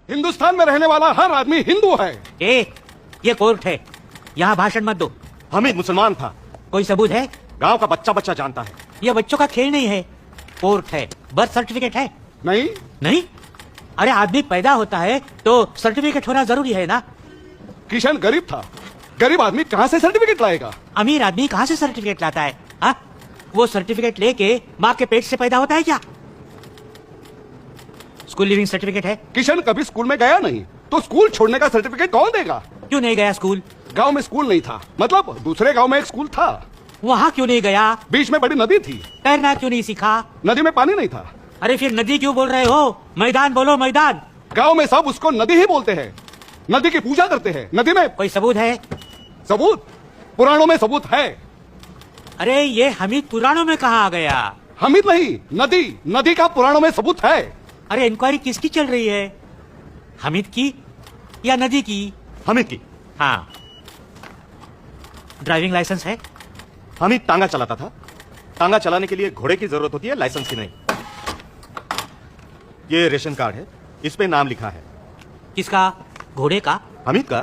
हिंदुस्तान में रहने वाला हर आदमी हिंदू है। ये कोर्ट है, यहाँ भाषण मत दो। हामिद मुसलमान था। कोई सबूत है? गांव का बच्चा बच्चा जानता है। ये बच्चों का खेल नहीं है, कोर्ट है। बर्थ सर्टिफिकेट है? नहीं नहीं? अरे आदमी पैदा होता है तो सर्टिफिकेट होना जरूरी है ना। किशन गरीब था, गरीब आदमी कहाँ से सर्टिफिकेट लाएगा? अमीर आदमी कहाँ से सर्टिफिकेट लाता है? हा? वो सर्टिफिकेट लेके माँ के पेट से पैदा होता है क्या? स्कूल लिविंग सर्टिफिकेट है? किशन कभी स्कूल में गया नहीं, तो स्कूल छोड़ने का सर्टिफिकेट कौन देगा? क्यों नहीं गया स्कूल? गांव में स्कूल नहीं था, मतलब दूसरे गांव में एक स्कूल था। वहाँ क्यों नहीं गया? बीच में बड़ी नदी थी। तैरना क्यों नहीं सीखा? नदी में पानी नहीं था। अरे फिर नदी क्यों बोल रहे हो? मैदान बोलो, मैदान। गांव में सब उसको नदी ही बोलते हैं, नदी की पूजा करते हैं। नदी में कोई सबूत है? सबूत? पुराणों में सबूत है। अरे ये हमीद पुराणों में कहाँ आ गया? हमीद नहीं, नदी, नदी का पुराणों में सबूत है। अरे इंक्वायरी किसकी चल रही है, हमीद की या नदी की? हामिद की। हाँ। ड्राइविंग लाइसेंस है? हामिद टांगा चलाता था। टांगा चलाने के लिए घोड़े की जरूरत होती है, लाइसेंस की नहीं। ये रेशन कार्ड है, इस पे नाम लिखा है। किसका? घोड़े का? हामिद का।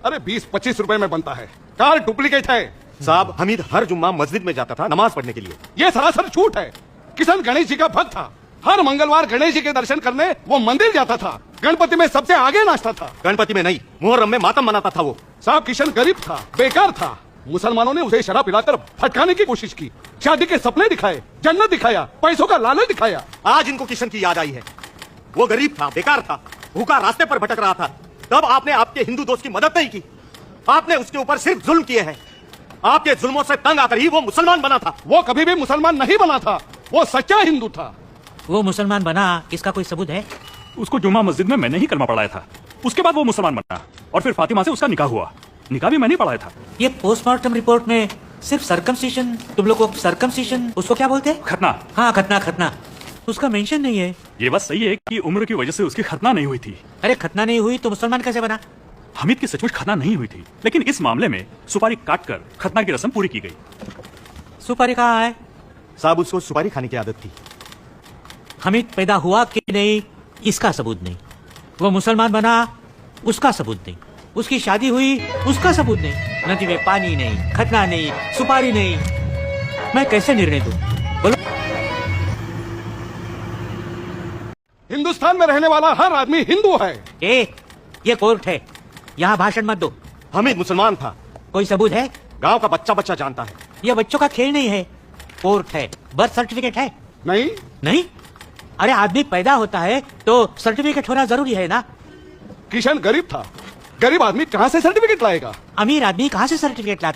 अरे 20-25 रुपए में बनता है, कार डुप्लीकेट है। साहब, हामिद हर जुम्मा मस्जिद में जाता था नमाज पढ़ने के लिए। ये सरासर झूठ है। किशन गणेश जी का भक्त था, हर मंगलवार गणेश जी के दर्शन करने वो मंदिर जाता था। गणपति में सबसे आगे नाचता था। गणपति में नहीं, मुहर्रम में मातम मनाता था वो। साहब किशन गरीब था, बेकार था। मुसलमानों ने उसे शराब पिलाकर भटकाने की कोशिश की, शादी के सपने दिखाए, जन्नत दिखाया, पैसों का लालच दिखाया। आज इनको किशन की याद आई है। वो गरीब था, बेकार था, भूखा रास्ते पर भटक रहा था। तब आपने आपके हिंदू दोस्त की मदद नहीं की, आपने उसके ऊपर सिर्फ जुल्म किए हैं। आपके जुल्मों से तंग आकर ही वो मुसलमान बना था। वो कभी भी मुसलमान नहीं बना था, वो सच्चा हिंदू था। वो मुसलमान बना, इसका कोई सबूत है? उसको जुम्मा मस्जिद में मैंने ही कलमा पढ़ाया था। उसके बाद वो मुसलमान बना और फिर फातिमा से उसका निकाह हुआ। निकाह भी मैंने ही पढ़ाया था। ये पोस्टमार्टम रिपोर्ट में सिर्फ सर्कमसिशन, तुम लोग को सर्कमसिशन उसको क्या बोलते हैं? खतना। हाँ, खतना, खतना। उसका मेंशन नहीं है। ये बात सही है कि उम्र की वजह से उसकी खतना नहीं हुई थी। अरे खतना नहीं हुई तो मुसलमान कैसे बना? हामिद की सचमुच खतना नहीं हुई थी, लेकिन इस मामले में सुपारी काटकर खतना की रस्म पूरी की गई। सुपारी कहाँ है? साहब, उसको सुपारी खाने की आदत थी। हमीद पैदा हुआ कि नहीं, इसका सबूत नहीं। वो मुसलमान बना, उसका सबूत नहीं। उसकी शादी हुई, उसका सबूत नहीं। नदी में पानी नहीं, खतना नहीं, सुपारी नहीं। मैं कैसे निर्णय दूं? बोलो। हिंदुस्तान में रहने वाला हर आदमी हिंदू है। ये कोर्ट है, यहाँ भाषण मत दो। हामिद मुसलमान था। कोई सबूत है? गांव का बच्चा बच्चा जानता है। ये बच्चों का खेल नहीं है, कोर्ट है। बर्थ सर्टिफिकेट है? नहीं नहीं? अरे आदमी पैदा होता है तो सर्टिफिकेट होना जरूरी है ना। किशन गरीब था, गरीब आदमी कहाँ से सर्टिफिकेट लाएगा? अमीर आदमी कहाँ से सर्टिफिकेट लाता है?